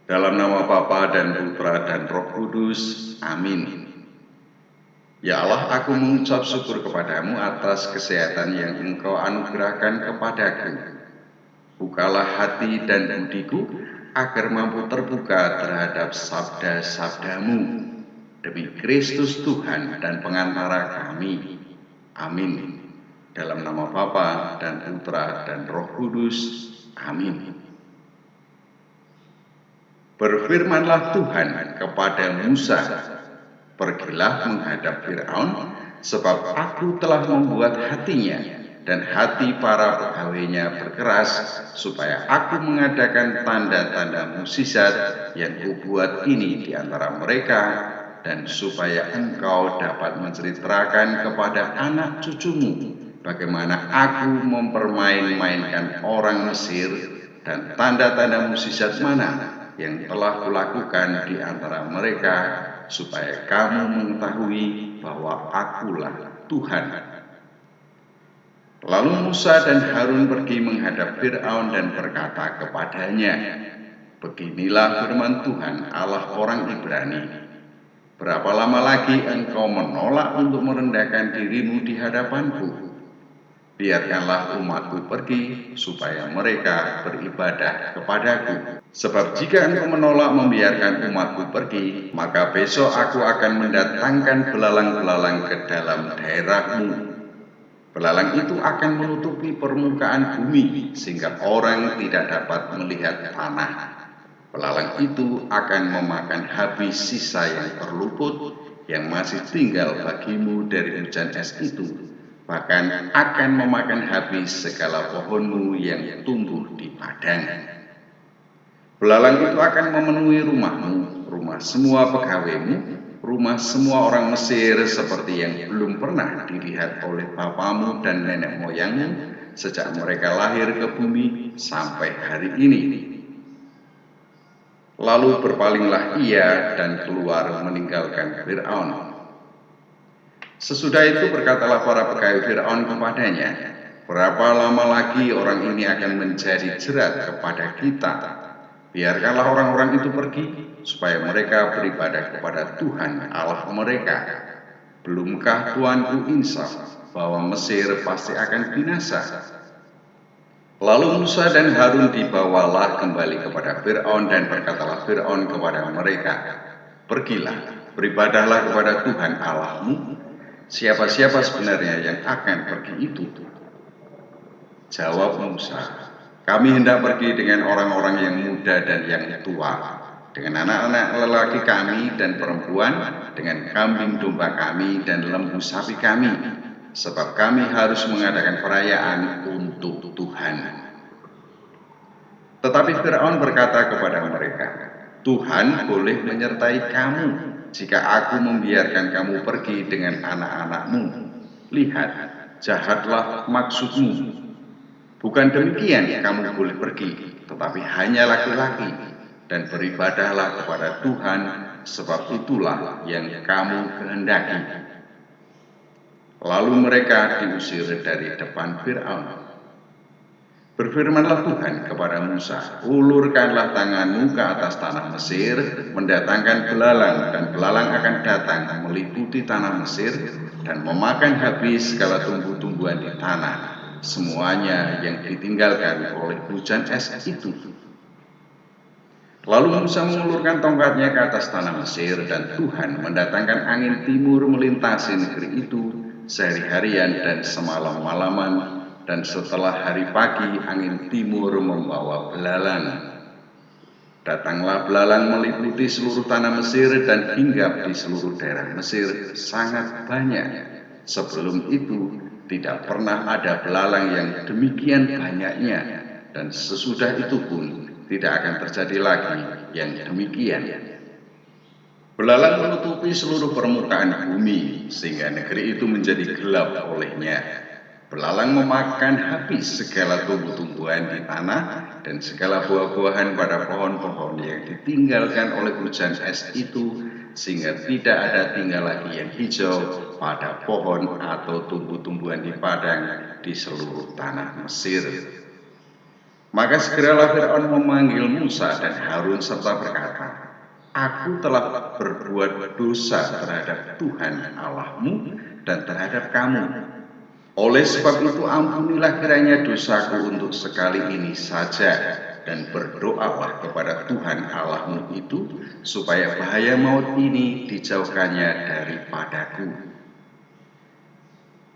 Dalam nama Bapa dan Putra dan Roh Kudus. Amin. Ya Allah, aku mengucap syukur kepadamu atas kesehatan yang Engkau anugerahkan kepadaku. Bukalah hati dan budiku agar mampu terbuka terhadap sabda-sabdamu. Demi Kristus Tuhan dan pengantara kami. Amin. Dalam nama Bapa dan Putra dan Roh Kudus. Amin. Berfirmanlah Tuhan kepada Musa, pergilah menghadap Fir'aun, sebab aku telah membuat hatinya dan hati para pegawainya berkeras, supaya aku mengadakan tanda-tanda mukjizat yang kubuat ini di antara mereka, dan supaya engkau dapat menceritakan kepada anak cucumu bagaimana aku mempermain-mainkan orang Mesir dan tanda-tanda mukjizat mana yang telah kulakukan di antara mereka, supaya kamu mengetahui bahwa akulah Tuhan. Lalu Musa dan Harun pergi menghadap Fir'aun dan berkata kepadanya, beginilah firman Tuhan Allah orang Ibrani, berapa lama lagi engkau menolak untuk merendahkan dirimu di hadapanku? Biarkanlah umatku pergi, supaya mereka beribadah kepadaku. Sebab jika engkau menolak membiarkan umatku pergi, maka besok aku akan mendatangkan belalang-belalang ke dalam daerahmu. Belalang itu akan menutupi permukaan bumi, sehingga orang tidak dapat melihat tanah. Belalang itu akan memakan habis sisa yang terluput, yang masih tinggal bagimu dari hujan es itu, bahkan akan memakan habis segala pohonmu yang tumbuh di padang. Belalang itu akan memenuhi rumahmu, rumah semua pegawaimu, rumah semua orang Mesir, seperti yang belum pernah dilihat oleh bapamu dan nenek moyangmu sejak mereka lahir ke bumi sampai hari ini. Lalu berpalinglah ia dan keluar meninggalkan Fir'aun. Sesudah itu berkatalah para pegawai Fir'aun kepadanya, berapa lama lagi orang ini akan menjadi jerat kepada kita? Biarkanlah orang-orang itu pergi, supaya mereka beribadah kepada Tuhan Allah mereka. Belumkah Tuanku insaf bahwa Mesir pasti akan binasa? Lalu Musa dan Harun dibawalah kembali kepada Fir'aun, dan berkatalah Fir'aun kepada mereka, pergilah, beribadahlah kepada Tuhan Allahmu. Siapa-siapa sebenarnya yang akan pergi itu? Jawab Musa, kami hendak pergi dengan orang-orang yang muda dan yang tua, dengan anak-anak lelaki kami dan perempuan, dengan kambing domba kami dan lembu sapi kami, sebab kami harus mengadakan perayaan untuk Tuhan. Tetapi Fir'aun berkata kepada mereka, Tuhan boleh menyertai kamu jika aku membiarkan kamu pergi dengan anak-anakmu. Lihat, jahatlah maksudmu. Bukan demikian kamu boleh pergi, tetapi hanya laki-laki, dan beribadahlah kepada Tuhan, sebab itulah yang kamu kehendaki. Lalu mereka diusir dari depan Fir'aun. Berfirmanlah Tuhan kepada Musa, ulurkanlah tanganmu ke atas tanah Mesir, mendatangkan belalang, dan belalang akan datang meliputi tanah Mesir, dan memakan habis segala tumbuh-tumbuhan di tanah, semuanya yang ditinggalkan oleh hujan es itu. Lalu Musa mengulurkan tongkatnya ke atas tanah Mesir, dan Tuhan mendatangkan angin timur melintasi negeri itu sehari-harian dan semalam-malaman. Dan setelah hari pagi, angin timur membawa belalang. Datanglah belalang meliputi seluruh tanah Mesir dan hinggap di seluruh daerah Mesir sangat banyak. Sebelum itu tidak pernah ada belalang yang demikian banyaknya, dan sesudah itu pun tidak akan terjadi lagi yang demikian. Belalang menutupi seluruh permukaan bumi, sehingga negeri itu menjadi gelap olehnya. Belalang memakan habis segala tumbuh-tumbuhan di tanah dan segala buah-buahan pada pohon-pohon yang ditinggalkan oleh hujan es itu, sehingga tidak ada tinggal lagi yang hijau pada pohon atau tumbuh-tumbuhan di padang di seluruh tanah Mesir. Maka segeralah Fir'aun memanggil Musa dan Harun serta berkata, "Aku telah berbuat dosa terhadap Tuhan Allahmu dan terhadap kamu. Oleh sebab itu ampunilah kiranya dosaku untuk sekali ini saja, dan berdoalah kepada Tuhan Allahmu itu, supaya bahaya maut ini dijauhkannya daripadaku."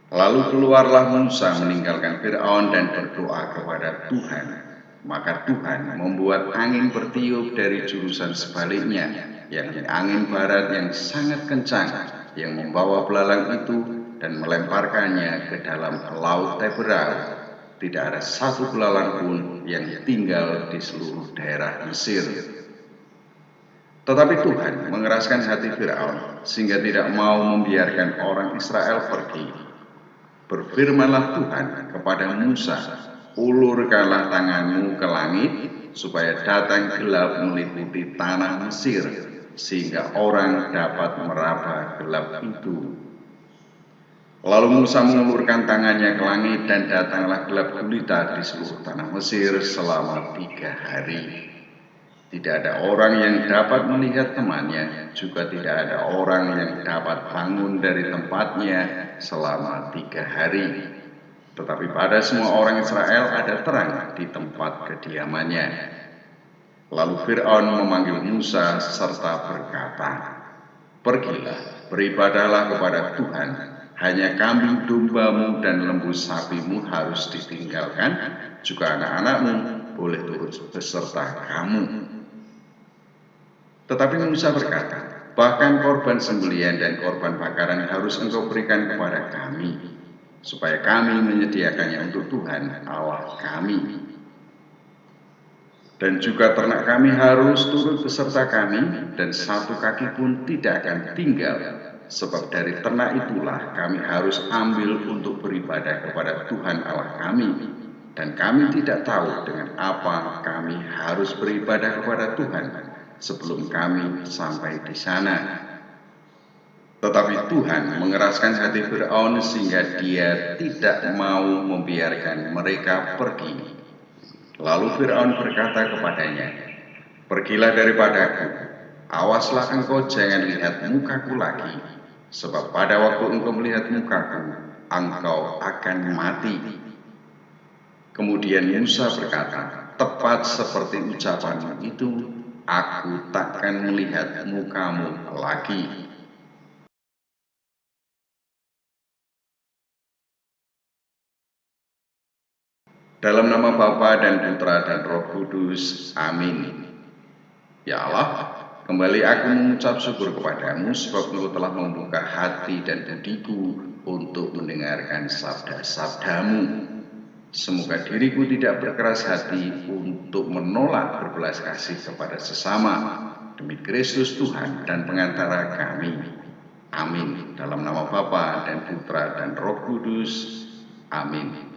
Lalu keluarlah Musa meninggalkan Fir'aun dan berdoa kepada Tuhan. Maka Tuhan membuat angin bertiup dari jurusan sebaliknya, yakni angin barat yang sangat kencang, yang membawa belalang itu dan melemparkannya ke dalam laut Teberau. Tidak ada satu belalang pun yang tinggal di seluruh daerah Mesir. Tetapi Tuhan mengeraskan hati Fir'aun sehingga tidak mau membiarkan orang Israel pergi. Berfirmanlah Tuhan kepada Musa, "Ulurkanlah tanganmu ke langit, supaya datang gelap meliputi tanah Mesir, sehingga orang dapat meraba gelap itu." Lalu Musa mengulurkan tangannya ke langit, dan datanglah gelap gulita di seluruh tanah Mesir selama 3 hari. Tidak ada orang yang dapat melihat temannya, juga tidak ada orang yang dapat bangun dari tempatnya selama 3 hari. Tetapi pada semua orang Israel ada terang di tempat kediamannya. Lalu Fir'aun memanggil Musa serta berkata, "Pergilah, beribadahlah kepada Tuhan. Hanya kambing dombamu dan lembu sapimu harus ditinggalkan, juga anak-anakmu boleh turut beserta kamu." Tetapi Musa berkata, "Bahkan korban sembelihan dan korban bakaran harus engkau berikan kepada kami, supaya kami menyediakannya untuk Tuhan Allah kami. Dan juga ternak kami harus turut beserta kami, dan satu kaki pun tidak akan tinggal, sebab dari ternak itulah kami harus ambil untuk beribadah kepada Tuhan Allah kami. Dan kami tidak tahu dengan apa kami harus beribadah kepada Tuhan sebelum kami sampai di sana." Tetapi Tuhan mengeraskan hati Fir'aun sehingga dia tidak mau membiarkan mereka pergi. Lalu Fir'aun berkata kepadanya, "Pergilah daripadaku, awaslah engkau jangan lihat mukaku lagi, sebab pada waktu engkau melihat mukaku, engkau akan mati." Kemudian Musa berkata, "Tepat seperti ucapanmu itu, aku takkan melihat mukamu lagi." Dalam nama Bapa dan Putra dan Roh Kudus. Amin. Ya Allah, kembali aku mengucap syukur kepadamu sebab Engkau telah membuka hati dan budiku untuk mendengarkan sabda-sabdamu. Semoga diriku tidak berkeras hati untuk menolak berbelas kasih kepada sesama, demi Kristus Tuhan dan pengantara kami. Amin. Dalam nama Bapa dan Putra dan Roh Kudus. Amin.